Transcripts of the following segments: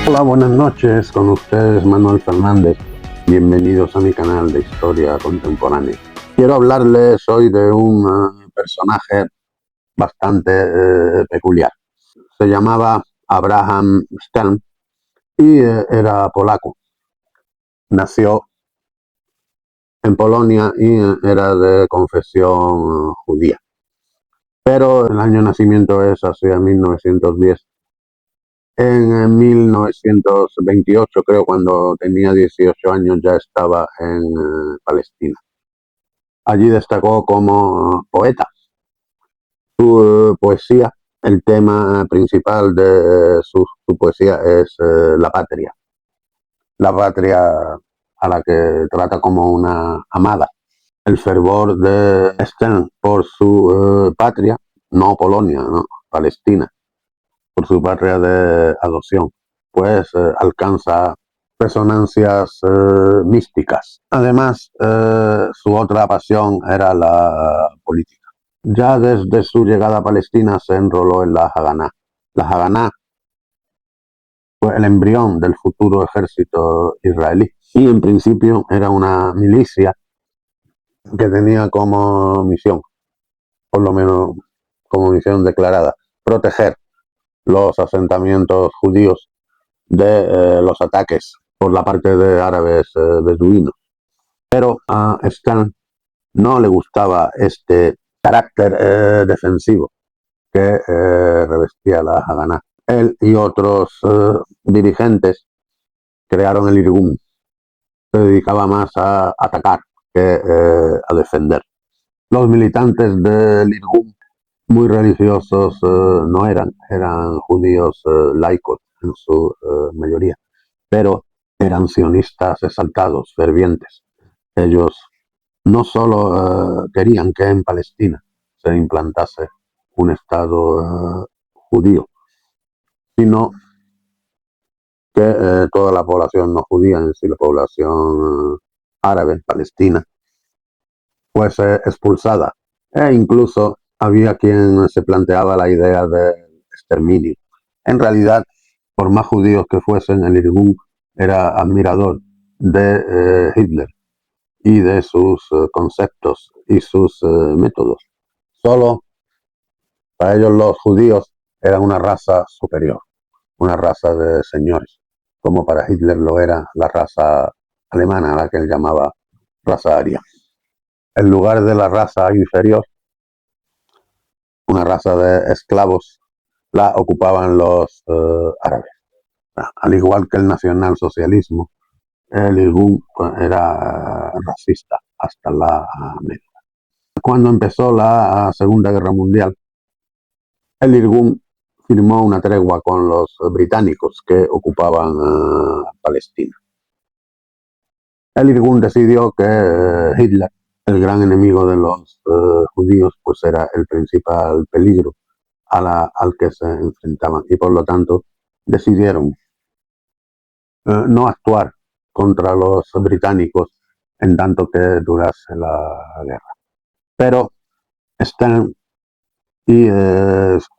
Hola, buenas noches, con ustedes Manuel Fernández. Bienvenidos a mi canal de historia contemporánea. Quiero hablarles hoy de un personaje bastante peculiar. Se llamaba Abraham Stern y era polaco. Nació en Polonia y era de confesión judía. Pero el año de nacimiento es hacia 1910. En 1928, creo, cuando tenía 18 años, ya estaba en Palestina. Allí destacó como poeta. Su poesía, el tema principal de su poesía es la patria a la que trata como una amada. El fervor de Stern por su patria, no Polonia, no, Palestina, por su patria de adopción, pues alcanza resonancias místicas. Además, su otra pasión era la política. Ya desde su llegada a Palestina se enroló en la Haganá. La Haganá fue el embrión del futuro ejército israelí y en principio era una milicia que tenía como misión, por lo menos como misión declarada, proteger los asentamientos judíos de los ataques por la parte de árabes beduinos. Pero a Stern no le gustaba este carácter defensivo que revestía la Haganá. Él y otros dirigentes crearon el Irgun. Se dedicaba más a atacar que a defender. Los militantes del Irgun, muy religiosos no eran judíos laicos en su mayoría, pero eran sionistas exaltados, fervientes. Ellos no solo querían que en Palestina se implantase un Estado judío, sino que toda la población no judía, en sí la población árabe, palestina, fuese expulsada. E incluso había quien se planteaba la idea de exterminio. En realidad, por más judíos que fuesen, el Irgun era admirador de Hitler y de sus conceptos y sus métodos. Solo para ellos los judíos eran una raza superior, una raza de señores, como para Hitler lo era la raza alemana, a la que él llamaba raza aria. En lugar de la raza inferior, una raza de esclavos, la ocupaban los árabes. Al igual que el nacionalsocialismo, el Irgun era racista hasta la médula. Cuando empezó la Segunda Guerra Mundial, el Irgun firmó una tregua con los británicos que ocupaban Palestina. El Irgun decidió que Hitler, el gran enemigo de los judíos, pues era el principal peligro al que se enfrentaban y por lo tanto decidieron no actuar contra los británicos en tanto que durase la guerra. Pero Stern y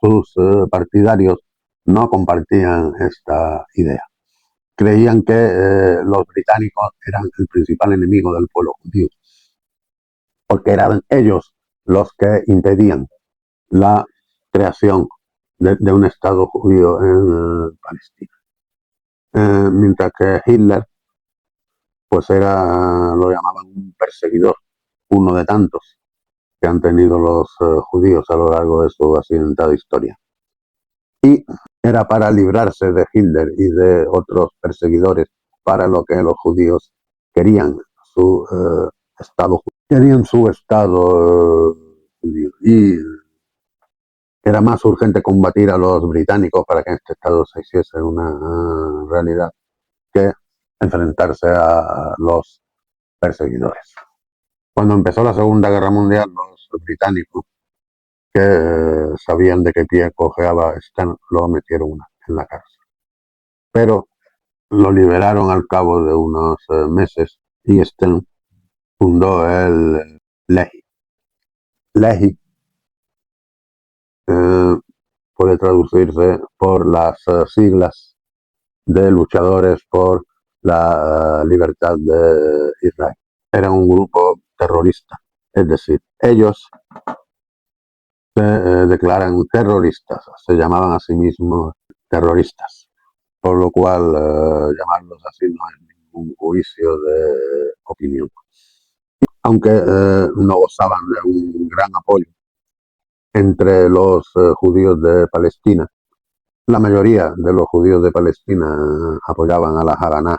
sus partidarios no compartían esta idea. Creían que los británicos eran el principal enemigo del pueblo judío, porque eran ellos los que impedían la creación de un Estado judío en Palestina. Mientras que Hitler, pues lo llamaban un perseguidor, uno de tantos que han tenido los judíos a lo largo de su accidentada historia. Y era para librarse de Hitler y de otros perseguidores para lo que los judíos querían, su Estado judío. Querían su Estado judío. Y era más urgente combatir a los británicos para que este Estado se hiciese una realidad que enfrentarse a los perseguidores. Cuando empezó la Segunda Guerra Mundial, los británicos, que sabían de qué pie cojeaba Stern, lo metieron en la cárcel. Pero lo liberaron al cabo de unos meses y Stern fundó el Lehi. Lehi puede traducirse por las siglas de luchadores por la libertad de Israel. Eran un grupo terrorista, es decir, ellos se declaran terroristas, se llamaban a sí mismos terroristas, por lo cual llamarlos así no es ningún juicio de opinión. Aunque no gozaban de un gran apoyo entre los judíos de Palestina, la mayoría de los judíos de Palestina apoyaban a la Haganah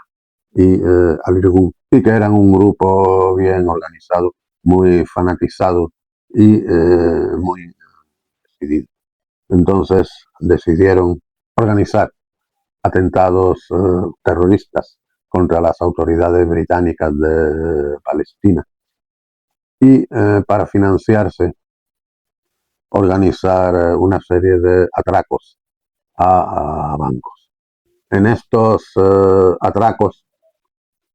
y al Irgun, y que eran un grupo bien organizado, muy fanatizado y muy decidido. Entonces decidieron organizar atentados terroristas contra las autoridades británicas de Palestina y para financiarse organizar una serie de atracos a bancos. En estos atracos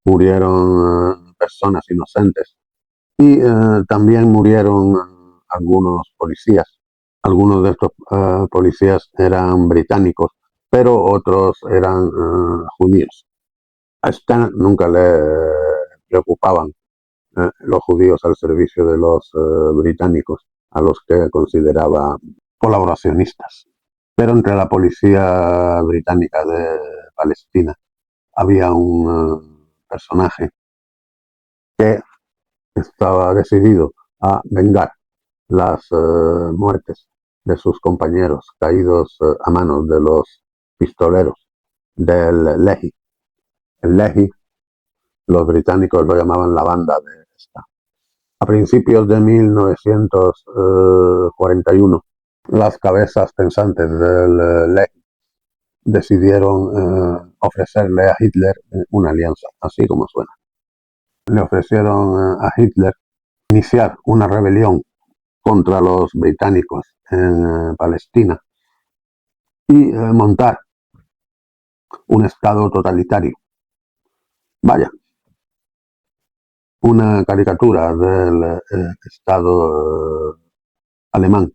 murieron personas inocentes y también murieron algunos policías. Algunos de estos policías eran británicos, pero otros eran judíos. A Stan nunca le preocupaban los judíos al servicio de los británicos, a los que consideraba colaboracionistas. Pero entre la policía británica de Palestina había un personaje que estaba decidido a vengar las muertes de sus compañeros caídos a manos de los pistoleros del Lehi. El Lehi, los británicos lo llamaban la banda de esta. A principios de 1941, las cabezas pensantes del Lehi decidieron ofrecerle a Hitler una alianza, así como suena. Le ofrecieron a Hitler iniciar una rebelión contra los británicos en Palestina y montar un estado totalitario. Vaya, una caricatura del estado alemán,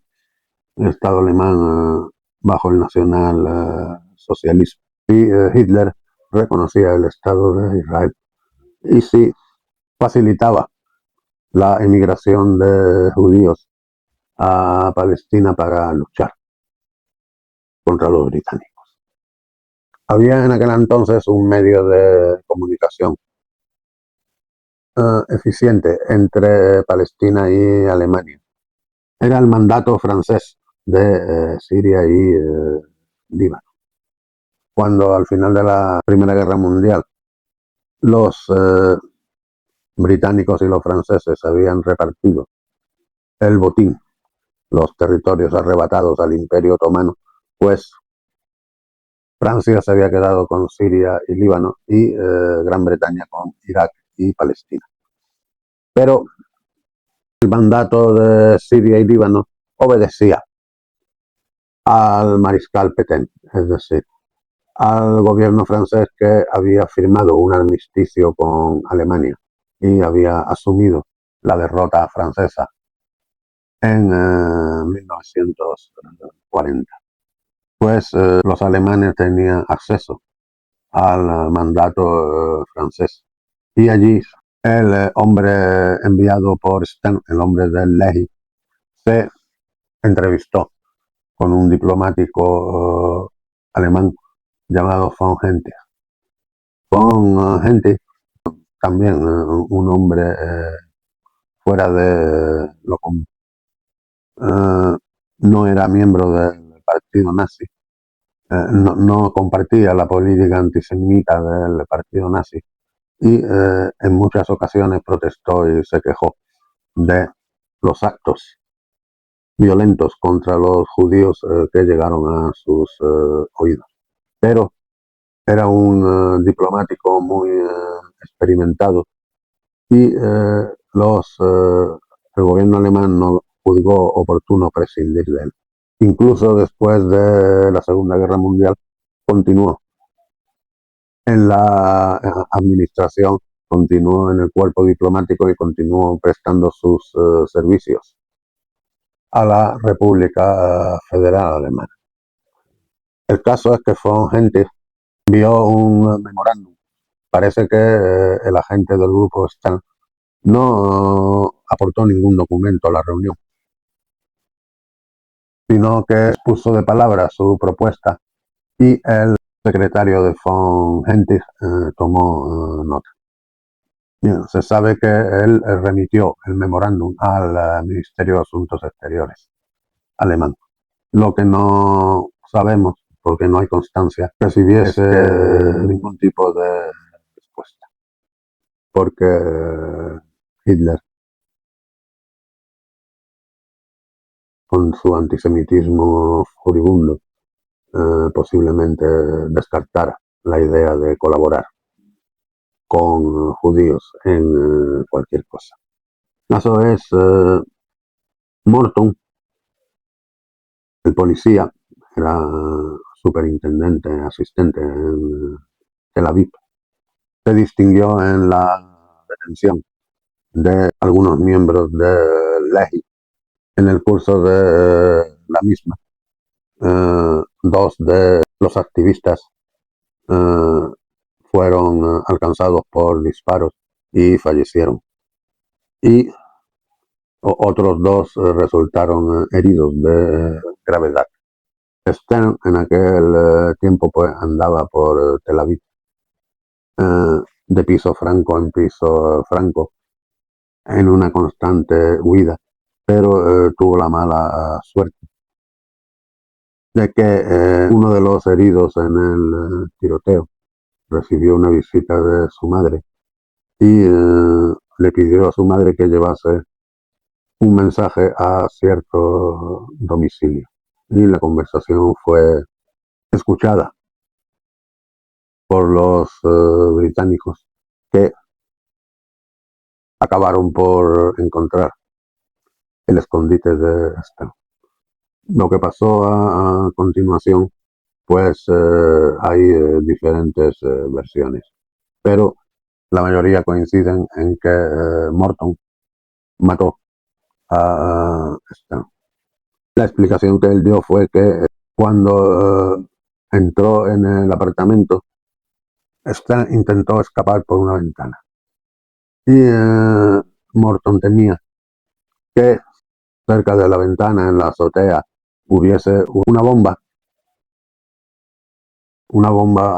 el estado alemán bajo el nacional socialismo. Y Hitler reconocía el estado de Israel y sí facilitaba la emigración de judíos a Palestina para luchar contra los británicos. Había en aquel entonces un medio de comunicación eficiente entre Palestina y Alemania. Era el mandato francés de Siria y Líbano. Cuando al final de la Primera Guerra Mundial los británicos y los franceses habían repartido el botín, los territorios arrebatados al Imperio Otomano, pues Francia se había quedado con Siria y Líbano y Gran Bretaña con Irak y Palestina. Pero el mandato de Siria y Líbano obedecía al mariscal Pétain, es decir, al gobierno francés que había firmado un armisticio con Alemania y había asumido la derrota francesa en 1940. Pues los alemanes tenían acceso al mandato francés y allí el hombre enviado por Stern, el hombre del Lehi, se entrevistó con un diplomático alemán llamado von Hentig. Von Hentig, también un hombre fuera de lo común. No era miembro del partido nazi, no compartía la política antisemita del partido nazi y en muchas ocasiones protestó y se quejó de los actos violentos contra los judíos que llegaron a sus oídos. Pero era un diplomático muy experimentado y el gobierno alemán no juzgó oportuno prescindir de él. Incluso después de la Segunda Guerra Mundial continuó en la administración, continuó en el cuerpo diplomático y continuó prestando sus servicios a la República Federal Alemana. El caso es que von Hentig envió un memorándum. Parece que el agente del grupo Stern no aportó ningún documento a la reunión, sino que expuso de palabras su propuesta y el secretario de von Hentig tomó nota. Bien, se sabe que él remitió el memorándum al Ministerio de Asuntos Exteriores alemán. Lo que no sabemos, porque no hay constancia, que recibiese ningún tipo de respuesta. Porque Hitler, con su antisemitismo furibundo, posiblemente descartara la idea de colaborar con judíos en cualquier cosa. El caso es Morton, el policía, era superintendente asistente en Tel Aviv, se distinguió en la detención de algunos miembros de Lehi en el curso de la misma. Dos de los activistas fueron alcanzados por disparos y fallecieron. Y otros dos resultaron heridos de gravedad. Stern en aquel tiempo pues andaba por Tel Aviv, de piso franco en piso franco, en una constante huida, pero tuvo la mala suerte de que uno de los heridos en el tiroteo recibió una visita de su madre y le pidió a su madre que llevase un mensaje a cierto domicilio. Y la conversación fue escuchada por los británicos, que acabaron por encontrar el escondite de Stern. Lo que pasó a continuación, pues hay diferentes versiones, pero la mayoría coinciden en que Morton mató a Stern. La explicación que él dio fue que cuando entró en el apartamento, Stern intentó escapar por una ventana y Morton temía que cerca de la ventana, en la azotea, hubiese una bomba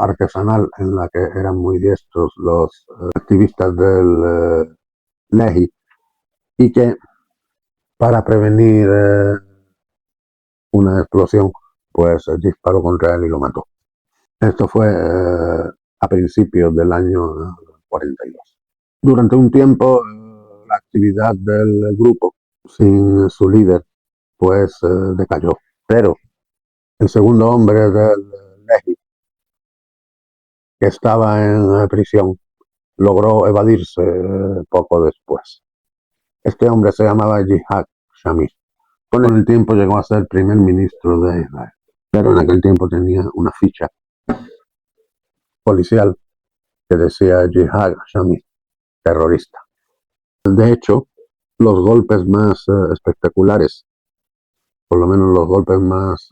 artesanal en la que eran muy diestros los activistas del Lehi, y que para prevenir una explosión, pues disparó contra él y lo mató. Esto fue a principios del año 42. Durante un tiempo, la actividad del grupo, sin su líder, pues decayó. Pero el segundo hombre del Lehi, que estaba en prisión, logró evadirse poco después. Este hombre se llamaba Yitzhak Shamir. Con el tiempo llegó a ser primer ministro de Israel, pero en aquel tiempo tenía una ficha policial que decía Yitzhak Shamir, terrorista. De hecho, los golpes más espectaculares, por lo menos los golpes más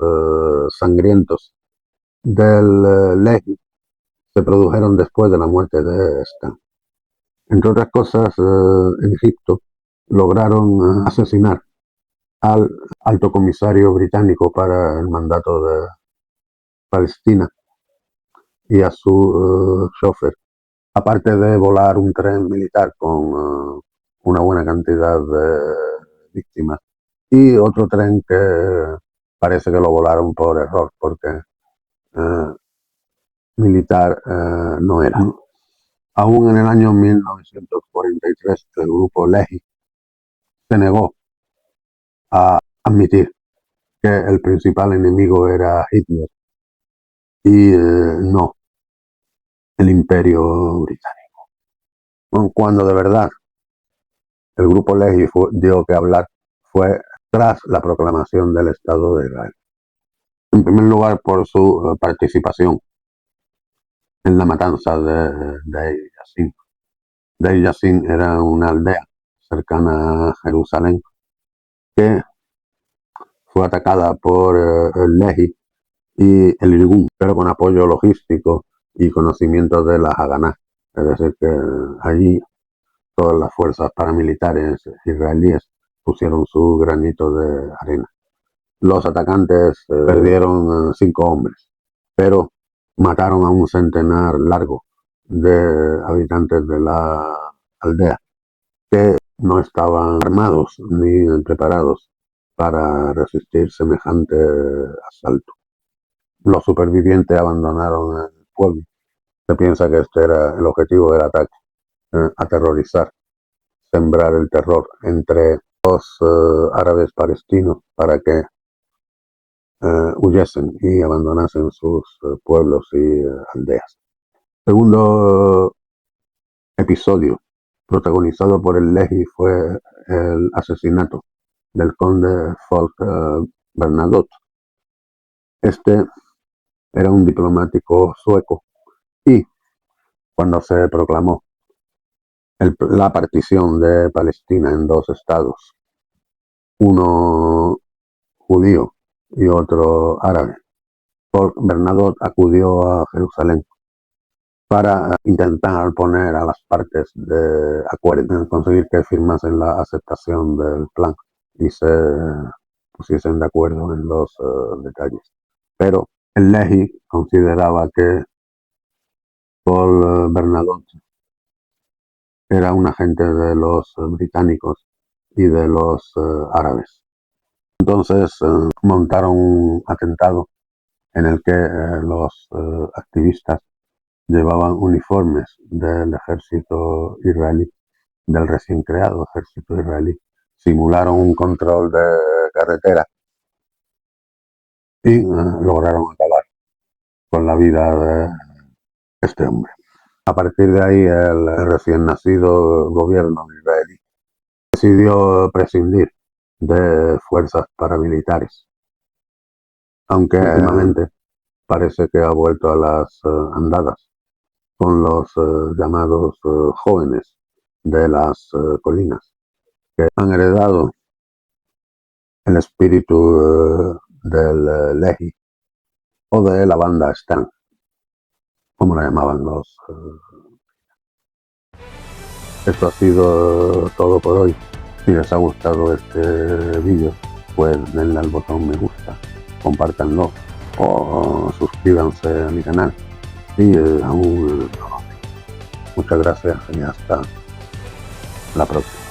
sangrientos del Lehi, se produjeron después de la muerte de Stern. Entre otras cosas, en Egipto lograron asesinar al alto comisario británico para el mandato de Palestina y a su chofer, aparte de volar un tren militar con una buena cantidad de víctimas, y otro tren que parece que lo volaron por error, porque militar no era. Aún en el año 1943, el grupo Lehi se negó a admitir que el principal enemigo era Hitler y no el Imperio Británico. Cuando de verdad el grupo Lehi dio que hablar fue tras la proclamación del Estado de Israel. En primer lugar, por su participación en la matanza de Deir Yassin. Deir Yassin era una aldea cercana a Jerusalén que fue atacada por el Lehi y el Irgun, pero con apoyo logístico y conocimiento de la Haganá. Es decir, que allí todas las fuerzas paramilitares israelíes pusieron su granito de arena. Los atacantes perdieron 5 hombres, pero mataron a un centenar largo de habitantes de la aldea que no estaban armados ni preparados para resistir semejante asalto. Los supervivientes abandonaron el pueblo. Se piensa que este era el objetivo del ataque, aterrorizar, sembrar el terror entre los árabes palestinos para que huyesen y abandonasen sus pueblos y aldeas. Segundo episodio protagonizado por el Lehi fue el asesinato del conde Folk Bernadotte. Este era un diplomático sueco y cuando se proclamó la partición de Palestina en 2 estados, uno judío y otro árabe, Folk Bernadotte acudió a Jerusalén para intentar poner a las partes de acuerdo, conseguir que firmasen la aceptación del plan y se pusiesen de acuerdo en los detalles. Pero el Lehi consideraba que Paul Bernadotte era un agente de los británicos y de los árabes. Entonces montaron un atentado en el que los activistas llevaban uniformes del ejército israelí, del recién creado ejército israelí, simularon un control de carretera y lograron acabar con la vida de este hombre. A partir de ahí, el recién nacido gobierno israelí decidió prescindir de fuerzas paramilitares, aunque últimamente parece que ha vuelto a las andadas con los llamados jóvenes de las colinas, que han heredado el espíritu del Lehi o de la banda Stan, como la llamaban los. Esto ha sido todo por hoy. Si les ha gustado este vídeo, pues denle al botón me gusta, compártanlo o suscríbanse a mi canal. Y muchas gracias y hasta la próxima.